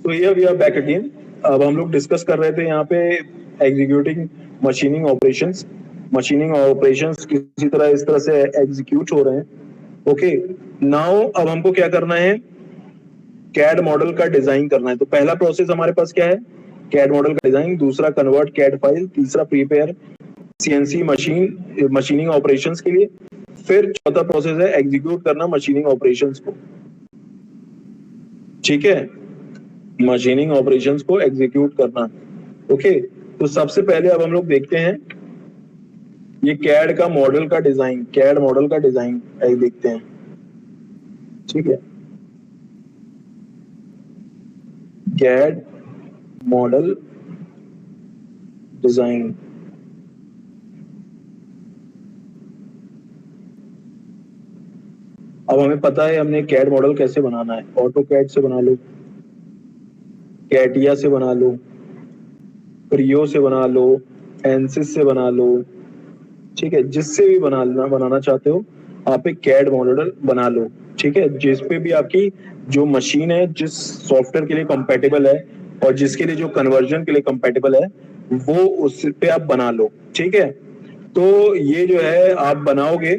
तो here we are back again. अब हम लोग डिस्कस कर रहे थे यहाँ पे executing machining operations. Machining operations किसी तरह इस तरह से एग्जीक्यूट हो रहे हैं। ओके, नाउ अब हमको क्या करना है, कैड मॉडल का डिजाइन करना है। तो पहला प्रोसेस हमारे पास क्या है, कैड मॉडल का डिजाइन, दूसरा कन्वर्ट कैड फाइल, तीसरा प्रिपेयर सीएनसी मशीनिंग ऑपरेशंस के लिए, फिर चौथा प्रोसेस है एग्जीक्यूट करना मशीनिंग ऑपरेशंस को। ठीक है, मशीनिंग ऑपरेशंस को एग्जीक्यूट करना। ओके, तो सबसे पहले अब हम लोग देखते हैं ये कैड का मॉडल का डिजाइन, कैड मॉडल का डिजाइन देखते हैं। ठीक है, कैड मॉडल डिजाइन। अब हमें पता है हमने कैड मॉडल कैसे बनाना है, ऑटो कैड से बना लो, कैटिया से बना लो, क्रियो से बना लो, एनसिस से बना लो। ठीक है, जिससे भी बनाना चाहते हो आप एक कैड मॉडल बना लो। ठीक है, जिस पे भी आपकी जो मशीन है, जिस सॉफ्टवेयर के लिए कंपैटिबल है और जिसके लिए जो कन्वर्जन के लिए कंपैटिबल है, वो उस पे आप बना लो। ठीक है, तो ये जो है आप बनाओगे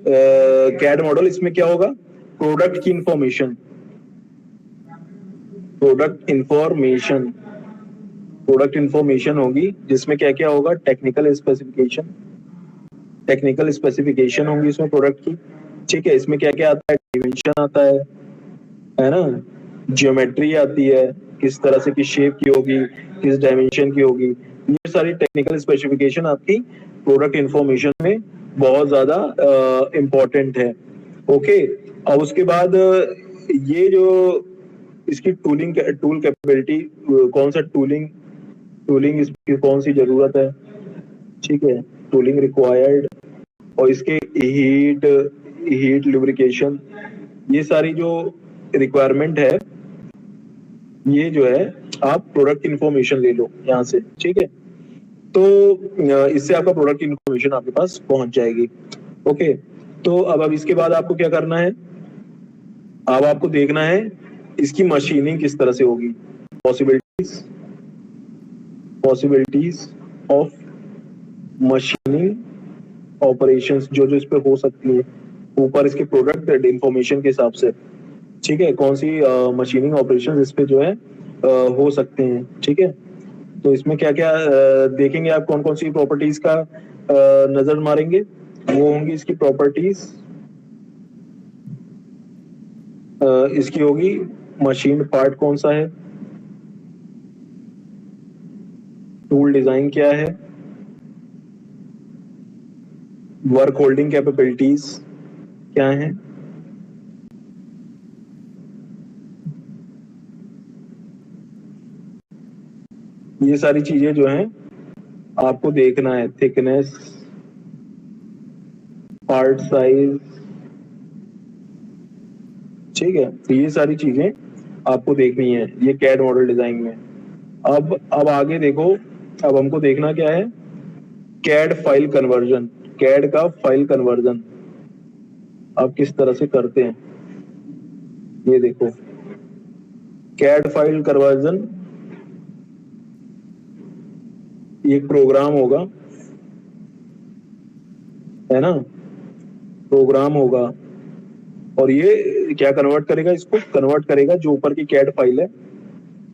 कैड मॉडल। इसमें क्या होगा, प्रोडक्ट की information, product information, product information होगी, जिसमें क्या क्या होगा, टेक्निकल स्पेसिफिकेशन, टेक्निकल स्पेसिफिकेशन होंगी इसमें प्रोडक्ट की। ठीक है, इसमें क्या क्या आता है, डिमेंशन आता है ना, ज्योमेट्री आती है, किस तरह से किस शेप की होगी, किस डायमेंशन की होगी, ये सारी टेक्निकल स्पेसिफिकेशन आपकी प्रोडक्ट इंफॉर्मेशन में बहुत ज्यादा इंपॉर्टेंट है। ओके, अब उसके बाद ये जो इसकी टूलिंग, टूल कैपेबिलिटी, कौन सा टूलिंग, टूलिंग इसकी कौन सी जरूरत है। ठीक है, टूलिंग रिक्वायर्ड, और इसके हीट, हीट लुब्रिकेशन, ये सारी जो रिक्वायरमेंट है, ये जो है आप प्रोडक्ट इंफॉर्मेशन ले लो यहाँ से। ठीक है, तो इससे आपका प्रोडक्ट इंफॉर्मेशन आपके पास पहुंच जाएगी। ओके, तो अब इसके बाद आपको क्या करना है, अब आपको देखना है इसकी मशीनिंग किस तरह से होगी, possibilities, possibilities of machining operations जो जो इस पे हो सकती है, ऊपर इसके प्रोडक्ट इंफॉर्मेशन के हिसाब से। ठीक है, कौन सी मशीनिंग ऑपरेशंस इस पे जो है हो सकते हैं। ठीक है, तो इसमें क्या क्या देखेंगे आप, कौन कौन सी प्रॉपर्टीज का नजर मारेंगे, वो होंगी इसकी प्रॉपर्टीज। इसकी होगी मशीन पार्ट कौन सा है, टूल डिजाइन क्या है, वर्क होल्डिंग कैपेबिलिटीज क्या है, ये सारी चीजें जो हैं आपको देखना है। थिकनेस, पार्ट साइज, ठीक है, तो ये सारी चीजें आपको देखनी है ये कैड मॉडल डिजाइन में। अब आगे देखो, अब हमको देखना क्या है, कैड फाइल कन्वर्जन, कैड का फाइल कन्वर्जन आप किस तरह से करते हैं, ये देखो। कैड फाइल कन्वर्जन एक प्रोग्राम होगा, है ना, प्रोग्राम होगा, और ये क्या कन्वर्ट करेगा, इसको कन्वर्ट करेगा जो ऊपर की कैड फाइल है,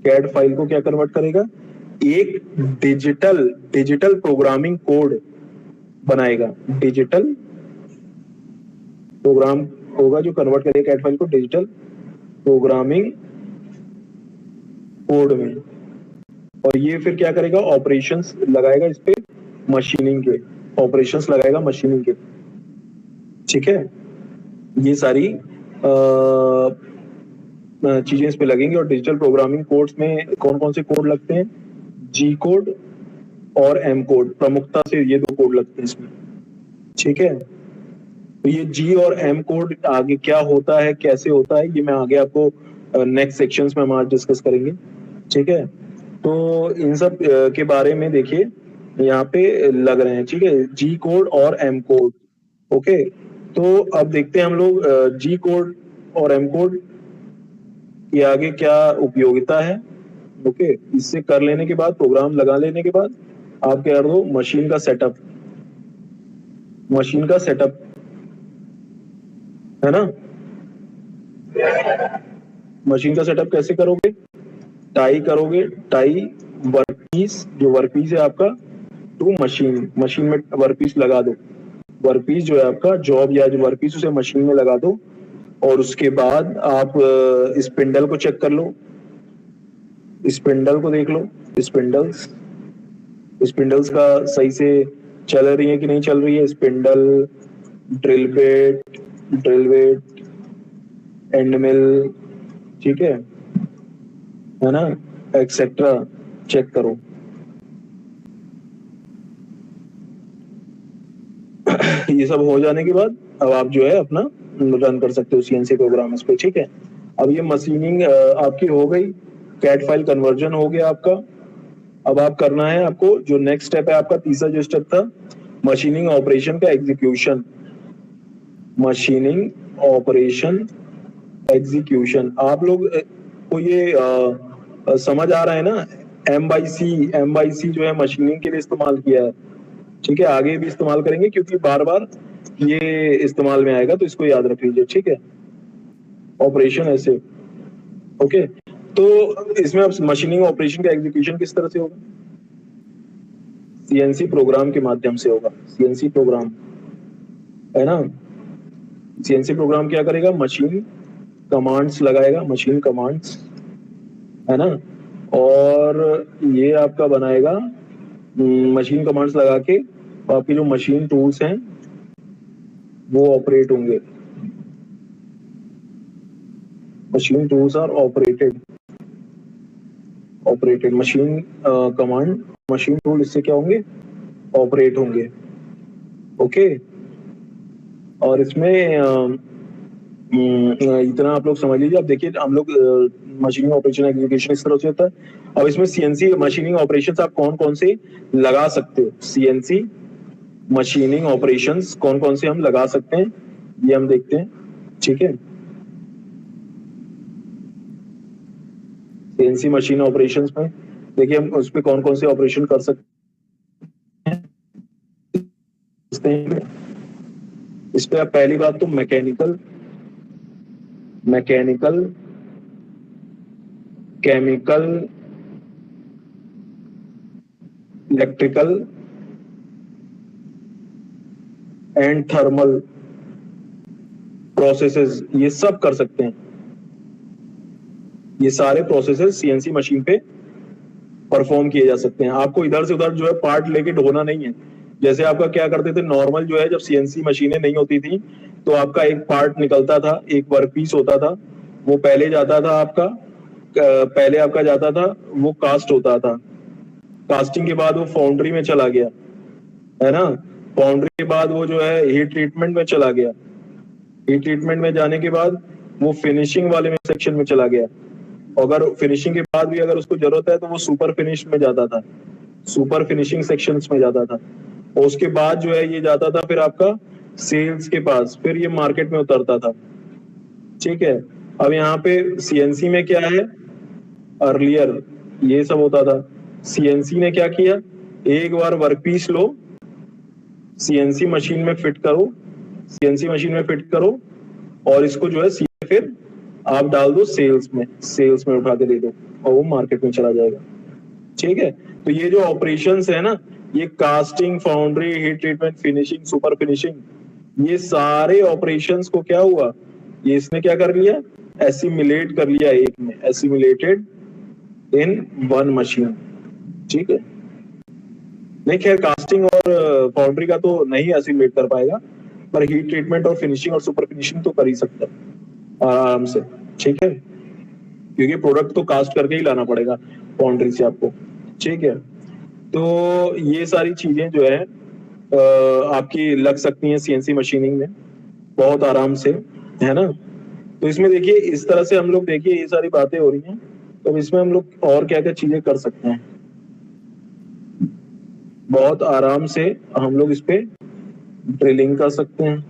कैड फाइल को क्या कन्वर्ट करेगा, एक डिजिटल, डिजिटल प्रोग्रामिंग कोड बनाएगा, डिजिटल प्रोग्राम होगा जो कन्वर्ट करेगा कैड फाइल को डिजिटल प्रोग्रामिंग कोड में। और ये फिर क्या करेगा, ऑपरेशंस लगाएगा इस पे, मशीनिंग के ऑपरेशंस लगाएगा मशीनिंग के। ठीक है, ये सारी चीजें इस पे लगेंगी। और डिजिटल प्रोग्रामिंग कोड्स में कौन कौन से कोड लगते हैं, जी कोड और एम कोड, प्रमुखता से ये दो कोड लगते हैं इसमें। ठीक है, तो ये जी और एम कोड आगे क्या होता है, कैसे होता है, ये मैं आगे आपको नेक्स्ट सेक्शंस में हम आज डिस्कस करेंगे। ठीक है, तो इन सब के बारे में देखिए यहाँ पे लग रहे हैं। ठीक है, जी कोड और एम कोड। ओके, तो अब देखते हैं हम लोग जी कोड और एम कोड कि आगे क्या उपयोगिता है। ओके, इससे कर लेने के बाद, प्रोग्राम लगा लेने के बाद आप क्या कर दो, मशीन का सेटअप, मशीन का सेटअप, है ना। मशीन का सेटअप कैसे करोगे, टाई करोगे, टाई वर्कपीस, जो वर्कपीस है आपका टू मशीन, मशीन में वर्कपीस लगा दो, वर्कपीस जो है आपका जॉब या जो वर्कपीस उसे मशीन में लगा दो। और उसके बाद आप स्पिंडल को चेक कर लो, स्पिंडल को देख लो, स्पिंडल्स, स्पिंडल्स का सही से चल रही है कि नहीं चल रही है, spindle, drill bit, drill bit, and mill, ठीक है ना, एक्सेट्रा, चेक करो। ये सब हो जाने के बाद अब आप जो है अपना रन कर सकते हो सीएनसी प्रोग्राम इस पे, ठीक है। अब ये मशीनिंग आपकी हो गई, कैट फाइल कन्वर्जन हो गया आपका। अब आप करना है, आपको जो नेक्स्ट स्टेप है आपका, तीसरा जो स्टेप था, मशीनिंग ऑपरेशन का एग्जीक्यूशन, मशीनिंग ऑपरेशन एग्जीक्यूशन। आप लोग को ये समझ आ रहा है ना, एम बाई सी जो है मशीनिंग के लिए इस्तेमाल किया है, ठीक है। आगे भी इस्तेमाल करेंगे क्योंकि बार बार ये इस्तेमाल में आएगा, तो इसको याद रख लीजिए, ठीक है। ऑपरेशन ऐसे, ओके। तो इसमें अब मशीनिंग ऑपरेशन का एग्जीक्यूशन किस तरह से होगा, सीएनसी प्रोग्राम के माध्यम से होगा, सीएनसी प्रोग्राम, है ना। सीएनसी प्रोग्राम क्या करेगा, मशीन कमांड्स लगाएगा, मशीन कमांड्स, है ना। और ये आपका बनाएगा मशीन कमांड्स लगा के, आपके जो मशीन टूल्स हैं वो ऑपरेट होंगे, machine tools are operated, operated machine command, machine tool इससे क्या होंगे, ऑपरेट होंगे, ओके। और इसमें इतना आप लोग समझ लीजिए। अब देखिए हम लोग मशीनिंग ऑपरेशन एग्जीक्यूशन इस तरह से होता है। अब इसमें सीएनसी मशीनिंग ऑपरेशंस आप कौन कौन से लगा सकते हो, सीएनसी मशीनिंग ऑपरेशंस कौन कौन से हम लगा सकते हैं, ये हम देखते हैं, ठीक है। सीएनसी मशीन ऑपरेशंस में देखिए हम उस पर कौन कौन से ऑपरेशन कर सकते हैं। इस पे आप पहली बात तो mechanical, mechanical, chemical, electrical and thermal processes, ये सब कर सकते हैं। ये सारे प्रोसेसेस सीएनसी मशीन पे परफॉर्म किए जा सकते हैं। आपको इधर से उधर जो है पार्ट लेके ढोना नहीं है। जैसे आपका क्या करते थे नॉर्मल जो है, जब सीएनसी मशीनें नहीं होती थी तो आपका एक पार्ट निकलता था, एक वर्क पीस होता था, वो पहले जाता था आपका, पहले आपका जाता था, वो कास्ट होता था, कास्टिंग के बाद वो फाउंड्री में चला गया, है ना। फाउंड्री के बाद वो जो है हीट ट्रीटमेंट में चला गया, हीट ट्रीटमेंट में जाने के बाद वो फिनिशिंग वाले में सेक्शन में चला गया। अगर फिनिशिंग के बाद भी अगर उसको जरूरत है तो वो सुपर फिनिश में जाता था, सुपर फिनिशिंग सेक्शंस में जाता था। और उसके बाद जो है ये जाता था फिर आपका सेल्स के पास, फिर ये मार्केट में उतरता था, ठीक है। अब यहाँ पे सीएनसी में क्या है, अर्लियर ये सब होता था, सीएनसी ने क्या किया, एक बार वर्कपीस लो, सीएनसी मशीन में फिट करो, सीएनसी मशीन में फिट करो, और इसको जो है सीधे फिर आप डाल दो सेल्स में, सेल्स में उठा के दे दो और वो मार्केट में चला जाएगा, ठीक है। तो ये जो ऑपरेशंस है ना, ये casting, foundry, heat treatment, finishing, super finishing, ये सारे ऑपरेशंस को क्या हुआ, ये इसने क्या कर लिया, एसिमिलेट कर लिया एक में, एसिमिलेटेड इन वन मशीन, ठीक है। नहीं खैर कास्टिंग और फाउंड्री का तो नहीं एसिमिलेट कर पाएगा, पर हीट ट्रीटमेंट और फिनिशिंग और सुपर फिनिशिंग तो कर ही सकता है आराम से, ठीक है, क्योंकि प्रोडक्ट तो कास्ट करके ही लाना पड़ेगा फाउंड्री से आपको, ठीक है। तो ये सारी चीजें जो है आपकी लग सकती हैं सीएनसी मशीनिंग में बहुत आराम से, है ना। तो इसमें देखिए इस तरह से हम लोग, देखिए ये सारी बातें हो रही हैं, तो इसमें हम लोग और क्या क्या चीजें कर सकते हैं, बहुत आराम से हम लोग इस पे ड्रिलिंग कर सकते हैं,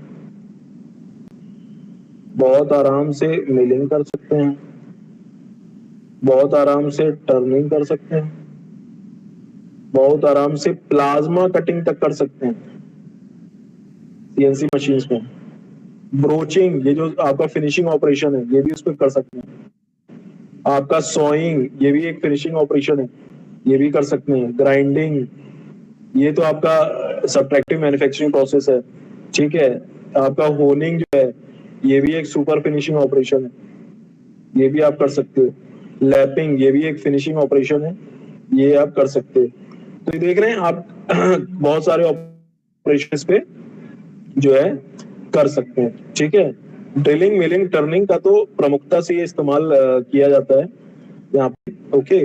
बहुत आराम से मिलिंग कर सकते हैं, बहुत आराम से टर्निंग कर सकते हैं, बहुत आराम से प्लाज्मा कटिंग तक कर सकते हैं सीएनसी मशीन्स में। ब्रोचिंग, ये जो आपका फिनिशिंग ऑपरेशन है, ये भी उस पर कर सकते हैं। आपका सॉइंग, ये भी एक फिनिशिंग ऑपरेशन है, ये भी कर सकते हैं। ग्राइंडिंग, ये तो आपका सब्ट्रैक्टिव मैन्युफैक्चरिंग प्रोसेस है, ठीक है। आपका होनिंग जो है, ये भी एक सुपर फिनिशिंग ऑपरेशन है, ये भी आप कर सकते हो। लैपिंग, ये भी एक फिनिशिंग ऑपरेशन है, ये आप कर सकते हो। तो ये देख रहे हैं आप बहुत सारे ऑपरेशंस पे जो है कर सकते हैं, ठीक है। ड्रिलिंग, मिलिंग, टर्निंग का तो प्रमुखता से ये इस्तेमाल किया जाता है यहाँ पे, ओके।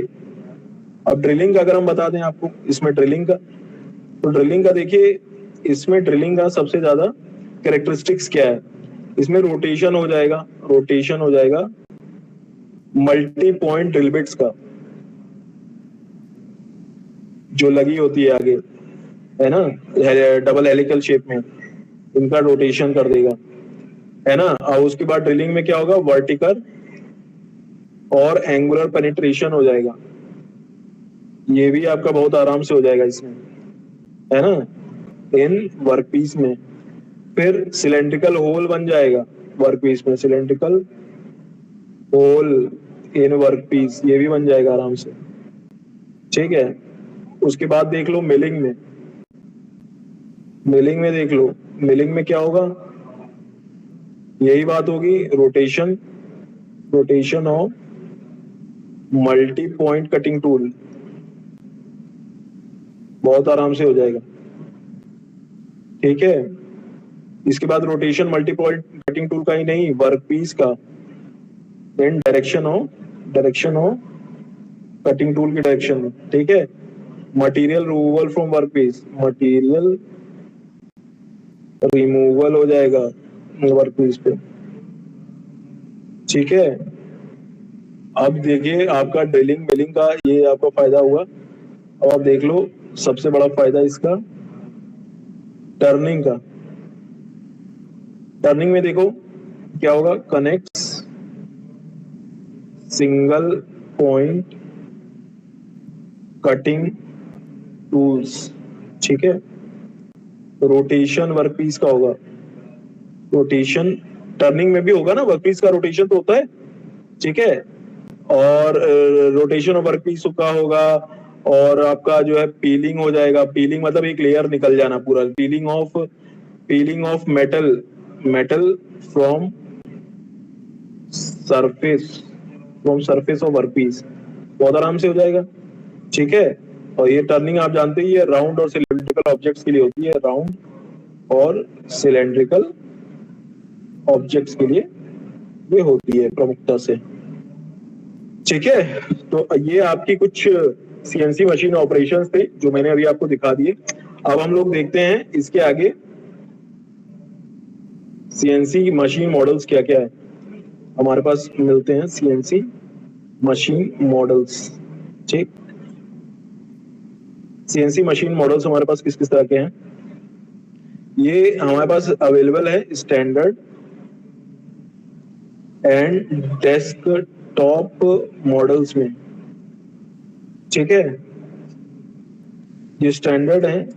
अब ड्रिलिंग का अगर हम बता दें आपको, इसमें ड्रिलिंग का, तो ड्रिलिंग का देखिए, इसमें ड्रिलिंग का सबसे ज्यादा कैरेक्टरिस्टिक्स क्या है, इसमें रोटेशन हो जाएगा, रोटेशन हो जाएगा मल्टी पॉइंट ड्रिल बिट्स का, जो लगी होती है आगे, है ना, डबल हेलिकल शेप में, इनका रोटेशन कर देगा, है ना। और उसके बाद ड्रिलिंग में क्या होगा, वर्टिकल और एंगुलर पेनिट्रेशन हो जाएगा, ये भी आपका बहुत आराम से हो जाएगा इसमें, है ना, इन वर्कपीस में। फिर सिलेंड्रिकल होल बन जाएगा वर्कपीस में, सिलेंड्रिकल होल इन वर्कपीस, ये भी बन जाएगा आराम से, ठीक है। उसके बाद देख लो मिलिंग में, मिलिंग में देख लो, मिलिंग में क्या होगा, यही बात होगी, rotation, rotation of multi point cutting tool, बहुत आराम से हो जाएगा, ठीक है। इसके बाद rotation multi point cutting tool का ही नहीं, वर्कपीस का, then direction of cutting tool की डायरेक्शन में, ठीक है। Material removal from workpiece, material removal हो जाएगा वर्कपीस पे, ठीक है। अब देखिए आपका ड्रिलिंग मिलिंग का ये आपका फायदा हुआ। अब आप देख लो सबसे बड़ा फायदा इसका टर्निंग का। टर्निंग में देखो क्या होगा, connect single point cutting tools, ठीक है। रोटेशन वर्कपीस का होगा, रोटेशन टर्निंग में भी होगा ना, वर्कपीस का रोटेशन तो होता है, ठीक है। और रोटेशन ऑफ वर्कपीस का होगा, और आपका जो है पीलिंग हो जाएगा, पीलिंग मतलब एक लेयर निकल जाना पूरा, piling of metal, metal from surface, from surface of workpiece, बहुत आराम से हो जाएगा, ठीक है। और ये टर्निंग आप जानते ही है, राउंड और सिलेंड्रिकल ऑब्जेक्ट्स के लिए होती है, राउंड और सिलेंड्रिकल ऑब्जेक्ट्स के लिए ये होती है प्रमुखता से, ठीक है। तो ये आपकी कुछ सीएनसी मशीन ऑपरेशंस थे जो मैंने अभी आपको दिखा दिए। अब हम लोग देखते हैं इसके आगे सीएनसी मशीन मॉडल्स क्या क्या है हमारे पास मिलते हैं, सीएनसी मशीन मॉडल्स, ठीक। सीएनसी मशीन मॉडल्स हमारे पास किस किस तरह के हैं, ये हमारे पास अवेलेबल है स्टैंडर्ड एंड डेस्कटॉप मॉडल्स में, ठीक है। ये स्टैंडर्ड है,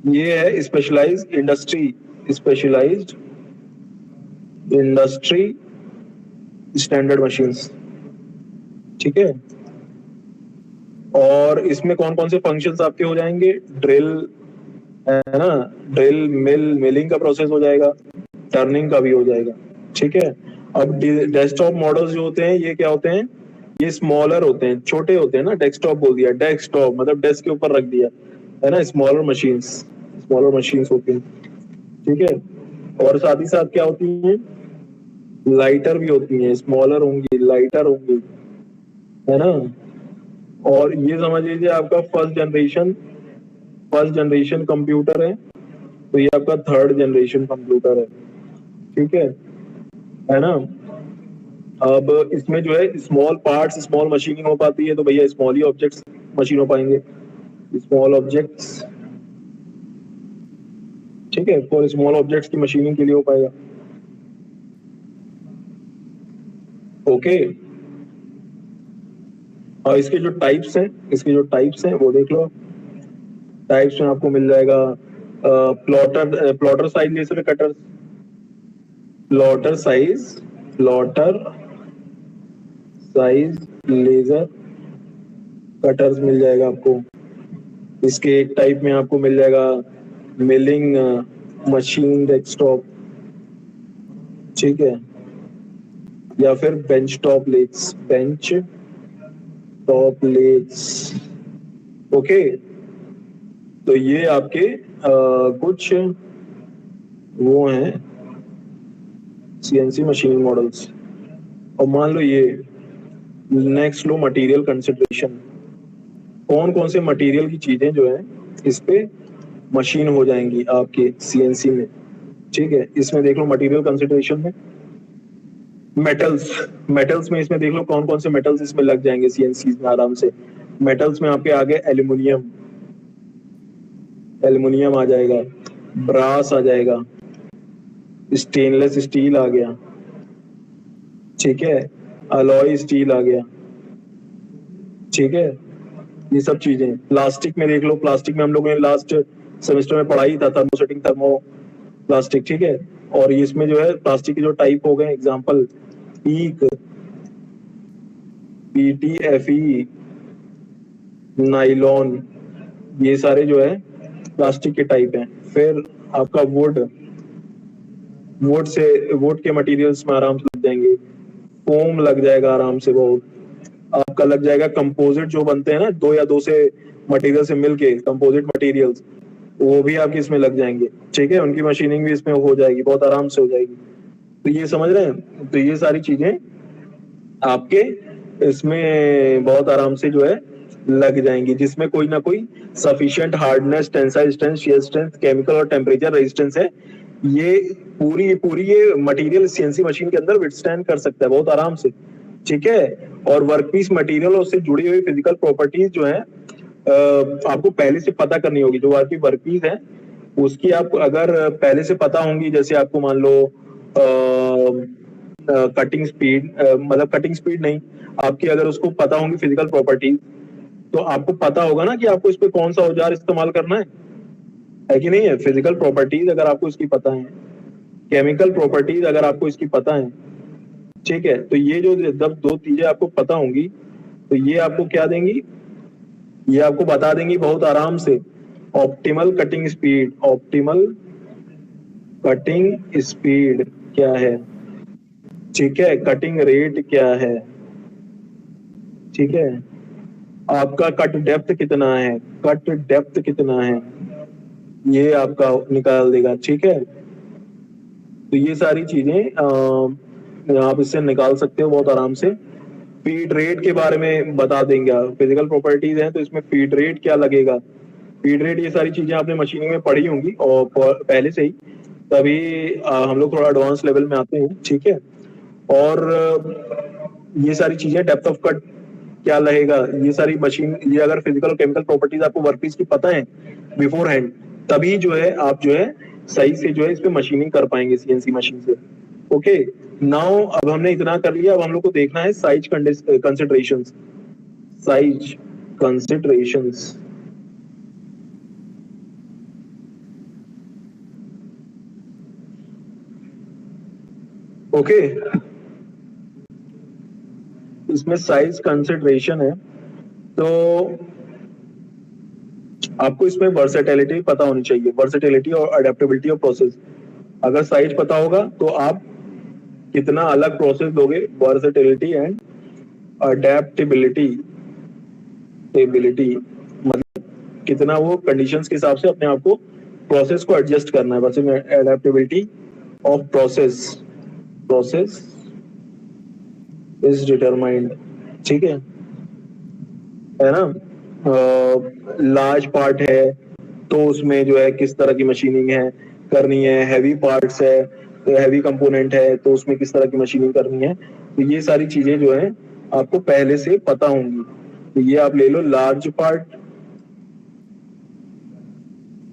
ये है स्पेशलाइज्ड इंडस्ट्री स्टैंडर्ड मशीन्स, ठीक है। और इसमें कौन कौन से फंक्शंस आपके हो जाएंगे, ड्रिल, है ना, ड्रिल मिलिंग का प्रोसेस हो जाएगा, टर्निंग का भी हो जाएगा, ठीक है। अब डेस्कटॉप मॉडल्स जो होते हैं ये क्या होते हैं, ये स्मॉलर होते हैं, छोटे होते हैं ना, डेस्कटॉप बोल दिया, डेस्कटॉप मतलब डेस्क के ऊपर रख दिया, है ना, स्मॉलर मशीन्स होती हैं, ठीक है। और साथ ही साथ क्या होती है, लाइटर भी होती हैं, स्मॉलर होंगी, लाइटर होंगी, है ना। और ये समझ लीजिए आपका फर्स्ट जनरेशन कंप्यूटर है, तो ये आपका थर्ड जनरेशन कंप्यूटर है, ठीक है ना। अब इसमें जो है स्मॉल पार्ट्स, स्मॉल मशीनिंग हो पाती है, तो भैया स्मॉल ही ऑब्जेक्ट्स मशीन हो पाएंगे, स्मॉल ऑब्जेक्ट्स, ठीक है, फॉर स्मॉल ऑब्जेक्ट्स की मशीनिंग के लिए हो पाएगा, ओके। और इसके जो टाइप्स हैं वो देख लो। टाइप्स में आपको मिल जाएगा plotter size laser cutter, plotter size laser cutters मिल जाएगा आपको। इसके एक टाइप में आपको मिल जाएगा मिलिंग मशीन डेस्कटॉप, ठीक है, या फिर बेंच टॉप लेट्स। ओके, तो ये आपके कुछ वो हैं सीएनसी मशीनिंग मॉडल्स। और मान लो ये नेक्स्ट लो मटेरियल कंसिडरेशन, कौन कौन से मटेरियल की चीजें जो है इस पे मशीन हो जाएंगी आपके सीएनसी में, ठीक है। इसमें देख लो मटेरियल कंसिडरेशन में मेटल्स में इसमें देख लो कौन कौन से मेटल्स इसमें लग जाएंगे सीएनसी में आराम से। मेटल्स में आपके आगे एल्युमिनियम आ जाएगा, ब्रास आ जाएगा, स्टेनलेस स्टील आ गया, ठीक है, अलॉय स्टील आ गया, ठीक है, ये सब चीजें। प्लास्टिक में देख लो, प्लास्टिक में हम लोगों ने लास्ट सेमेस्टर में पढ़ाई था थर्मोसेटिंग थर्मो प्लास्टिक, ठीक है। और इसमें जो है प्लास्टिक के जो टाइप हो गए एग्जांपल पीक, पीटीएफई, नाइलॉन, ये सारे जो है प्लास्टिक के टाइप हैं। फिर आपका वुड के मटेरियल्स में आराम से लग जाएंगे, फोम लग जाएगा आराम से बहुत। आपका लग जाएगा कंपोजिट जो बनते हैं ना दो या दो से मटेरियल से मिलके, कंपोजिट मटेरियल्स, वो भी आपके इसमें लग जाएंगे, ठीक है। उनकी मशीनिंग भी इसमें हो जाएगी, बहुत आराम से हो जाएगी। तो ये समझ रहे हैं, तो ये सारी चीजें आपके इसमें बहुत आराम से जो है लग जाएंगी, जिसमें कोई ना कोई sufficient hardness, tensile strength, shear strength, chemical और टेम्परेचर रेजिस्टेंस है, ये पूरी ये मटेरियल सीएनसी मशीन के अंदर विथस्टैंड कर सकता है बहुत आराम से, ठीक है। और वर्कपीस मटेरियल और उससे जुड़ी हुई फिजिकल प्रॉपर्टीज जो है आपको पहले से पता करनी होगी। जो आपकी वर्कपीस है उसकी आप अगर पहले से पता होंगी, जैसे आपको मान लो कटिंग स्पीड, मतलब कटिंग स्पीड नहीं, आपकी अगर उसको पता होंगी फिजिकल प्रॉपर्टीज, तो आपको पता होगा ना कि आपको इस पे कौन सा औजार इस्तेमाल करना है कि नहीं है। फिजिकल प्रॉपर्टीज अगर आपको इसकी पता है, केमिकल प्रॉपर्टीज अगर आपको इसकी पता है, ठीक है, तो ये जो जब दो चीजें आपको पता होंगी तो ये आपको क्या देंगी, ये आपको बता देंगी बहुत आराम से ऑप्टिमल कटिंग स्पीड क्या है, ठीक है, कटिंग रेट क्या है, ठीक है, आपका कट डेप्थ कितना है, ये आपका निकाल देगा, ठीक है। तो ये सारी चीजें आप इससे निकाल सकते हो बहुत आराम से। फीड रेट के बारे में बता देंगे, फिजिकल प्रॉपर्टीज हैं तो इसमें फीड रेट क्या लगेगा, फीड रेट, ये सारी चीजें आपने मशीनिंग में पढ़ी होंगी और पहले से ही, तभी हम लोग थोड़ा एडवांस लेवल में आते हैं, ठीक है। और ये सारी चीजें डेप्थ ऑफ कट क्या रहेगा, ये सारी मशीन, ये अगर फिजिकल और केमिकल प्रॉपर्टीज आपको वर्कपीस की पता है बिफोर हैंड, तभी जो है आप जो है सही से जो है इस पे मशीनिंग कर पाएंगे सीएनसी मशीन से। ओके, नाउ अब हमने इतना कर लिया, अब हम लोग को देखना है साइज कंसिडरेशंस। ओके, इसमें साइज कंसिडरेशन है, तो आपको इसमें वर्सेटिलिटी पता होनी चाहिए, वर्सेटिलिटी और अडेप्टेबिलिटी ऑफ प्रोसेस। अगर साइज पता होगा तो आप कितना अलग प्रोसेस दोगे, वर्सेटिलिटी एंड अडेप्टेबिलिटी, मतलब कितना वो कंडीशंस के हिसाब से अपने आप को प्रोसेस को एडजस्ट करना है। वैसे adaptability of process is determined, ठीक है ना। लार्ज पार्ट है तो उसमें जो है किस तरह की मशीनिंग है करनी है, हैवी पार्ट्स है तो हैवी कंपोनेंट है तो उसमें किस तरह की मशीनिंग करनी है, तो ये सारी चीजें जो है आपको पहले से पता होंगी। तो ये आप ले लो लार्ज पार्ट,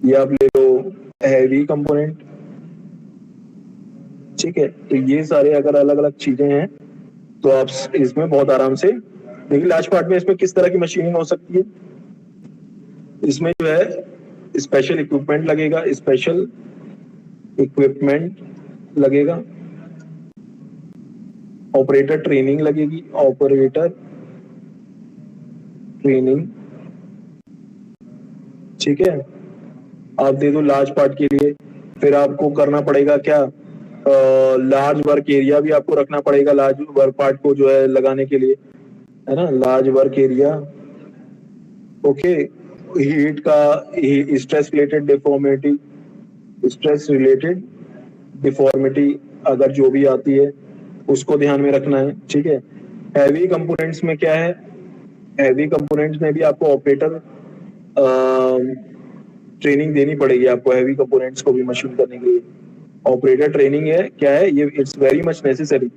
ये आप ले लो हैवी कंपोनेंट, ठीक है। तो ये सारे अगर अलग अलग चीजें हैं तो आप इसमें बहुत आराम से देखिए लार्ज पार्ट में इसमें किस तरह की मशीनिंग हो सकती है, इसमें जो है स्पेशल इक्विपमेंट लगेगा, स्पेशल इक्विपमेंट लगेगा, ऑपरेटर ट्रेनिंग लगेगी, ऑपरेटर ट्रेनिंग, ठीक है। आप दे दो लार्ज पार्ट के लिए, फिर आपको करना पड़ेगा क्या, लार्ज वर्क एरिया भी आपको रखना पड़ेगा लार्ज वर्क पार्ट को जो है लगाने के लिए, है ना, large work area, okay. Heat का stress related deformity, stress related deformity अगर जो भी आती है उसको ध्यान में रखना है, ठीक है। हैवी कंपोनेंट्स में क्या है, हैवी कंपोनेंट्स में भी आपको ऑपरेटर ट्रेनिंग देनी पड़ेगी, आपको हैवी कंपोनेंट्स को भी मशीन करने के लिए ऑपरेटर ट्रेनिंग है, क्या है ये, it's very much necessary,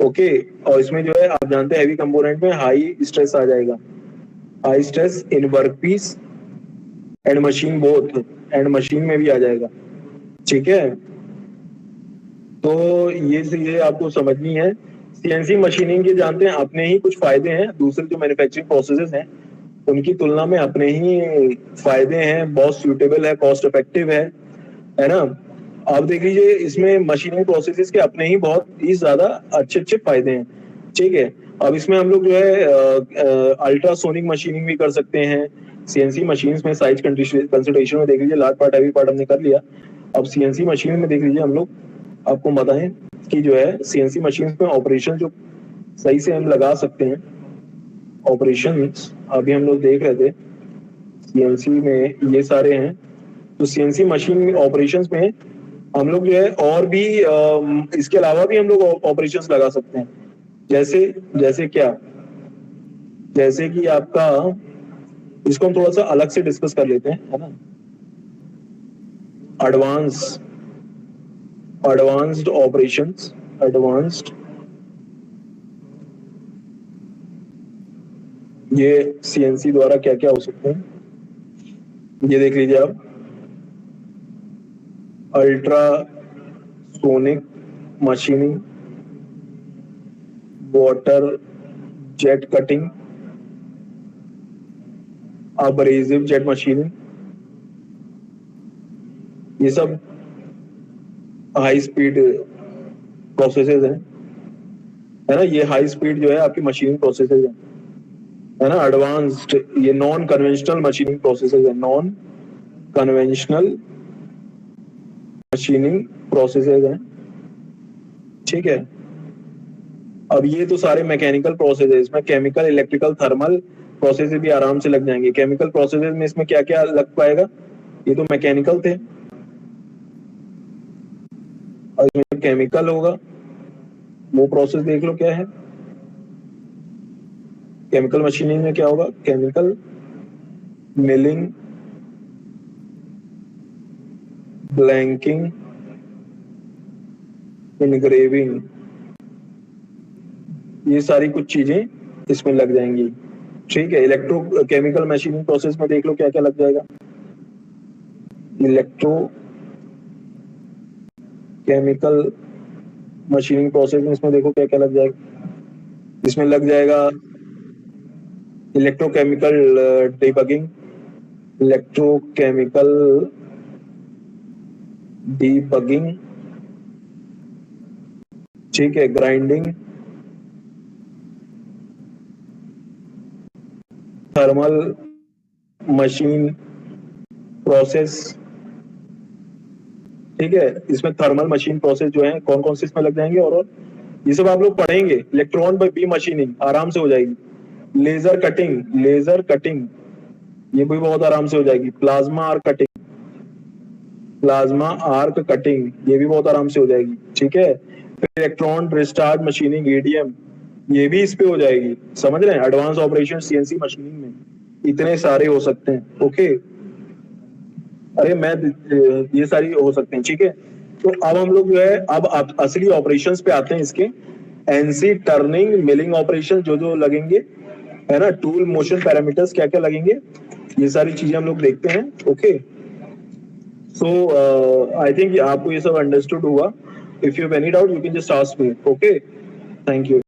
okay. और इसमें जो है आप जानते हैं हैवी कंपोनेंट में हाई स्ट्रेस आ जाएगा, high stress in work piece and machine both, and machine में भी आ जाएगा, ठीक है। तो ये चीजें आपको समझनी है। सीएनसी मशीनिंग के जानते हैं अपने ही कुछ फायदे हैं, दूसरे जो मैन्युफैक्चरिंग प्रोसेसेस हैं उनकी तुलना में अपने ही फायदे हैं, बहुत सूटेबल है, कॉस्ट इफेक्टिव है ना। आप देख लीजिए इसमें मशीनिंग प्रोसेसेस के अपने ही बहुत ही ज्यादा अच्छे अच्छे फायदे हैं, ठीक है। अब इसमें हम लोग जो है अल्ट्रासोनिक मशीनिंग भी कर सकते हैं, सीएनसी मशीन्स में साइज कंसिडरेशन में देख लीजिए, लार्ज पार्ट हैवी पार्ट हमने कर लिया, अब सीएनसी मशीन में देख लीजिए हम लोग आपको बताएं कि जो है सीएनसी मशीन में ऑपरेशन जो सही से हम लगा सकते हैं, ऑपरेशंस अभी हम लोग देख रहे थे सीएनसी में ये सारे हैं। तो सीएनसी मशीन ऑपरेशंस में हम लोग जो है और भी इसके अलावा भी हम लोग ऑपरेशंस लगा सकते हैं, जैसे जैसे क्या, जैसे कि आपका, इसको हम थोड़ा सा अलग से डिस्कस कर लेते हैं, है ना। एडवांस्ड ऑपरेशंस, एडवांस्ड, ये सीएनसी द्वारा क्या क्या हो सकते हैं, ये देख लीजिए आप, ultrasonic machining, water jet cutting, abrasive jet machining, ये सब हाई स्पीड प्रोसेसेस हैं, है ना। ये हाई स्पीड जो है आपकी मशीनिंग प्रोसेसेस है ना। एडवांस्ड ये नॉन कन्वेंशनल मशीनिंग प्रोसेसेस है, नॉन कन्वेंशनल मशीनिंग प्रोसेसेस हैं, ठीक है। अब ये तो सारे मैकेनिकल प्रोसेस है, इसमें केमिकल, इलेक्ट्रिकल, थर्मल प्रोसेसेस भी आराम से लग जाएंगे। केमिकल प्रोसेसेस में इसमें क्या क्या लग पाएगा, ये तो मैकेनिकल थे, और इसमें केमिकल होगा, वो प्रोसेस देख लो क्या है। केमिकल मशीनिंग में क्या होगा, केमिकल मिलिंग, ब्लैंकिंग, इनग्रेविंग, ये सारी कुछ चीजें इसमें लग जाएंगी, ठीक है। इलेक्ट्रो केमिकल मशीनिंग प्रोसेस में देख लो क्या क्या लग जाएगा, इलेक्ट्रो केमिकल मशीनिंग प्रोसेस में इसमें देखो क्या क्या लग जाएगा, इसमें लग जाएगा इलेक्ट्रोकेमिकल डीबगिंग, इलेक्ट्रोकेमिकल डीबगिंग, ठीक है, ग्राइंडिंग, थर्मल मशीन प्रोसेस, ठीक है। इसमें थर्मल मशीन प्रोसेस जो है कौन कौन से इसमें लग जाएंगे, और ये सब आप लोग पढ़ेंगे। इलेक्ट्रॉन बीम मशीनिंग आराम से हो जाएगी, लेजर कटिंग, लेजर कटिंग ये भी बहुत आराम से हो जाएगी, plasma arc cutting, plasma arc cutting ये भी बहुत आराम से हो जाएगी, ठीक है। फिर इलेक्ट्रॉन डिस्चार्ज मशीनिंग, ईडीएम, ये भी इस पे हो जाएगी, समझ रहे हैं। एडवांस ऑपरेशन सीएनसी मशीनिंग में इतने सारे हो सकते हैं, ओके। अरे मैं ये सारी हो सकते हैं, ठीक है। तो अब हम लोग जो है अब असली ऑपरेशंस पे आते हैं इसके, एनसी, टर्निंग, मिलिंग ऑपरेशन जो जो लगेंगे, है ना, टूल, मोशन पैरामीटर्स क्या क्या लगेंगे, ये सारी चीजें हम लोग देखते हैं, ओके। सो आई थिंक आपको ये सब अंडरस्टूड हुआ। If you have any doubt you can just ask me, okay. Thank you.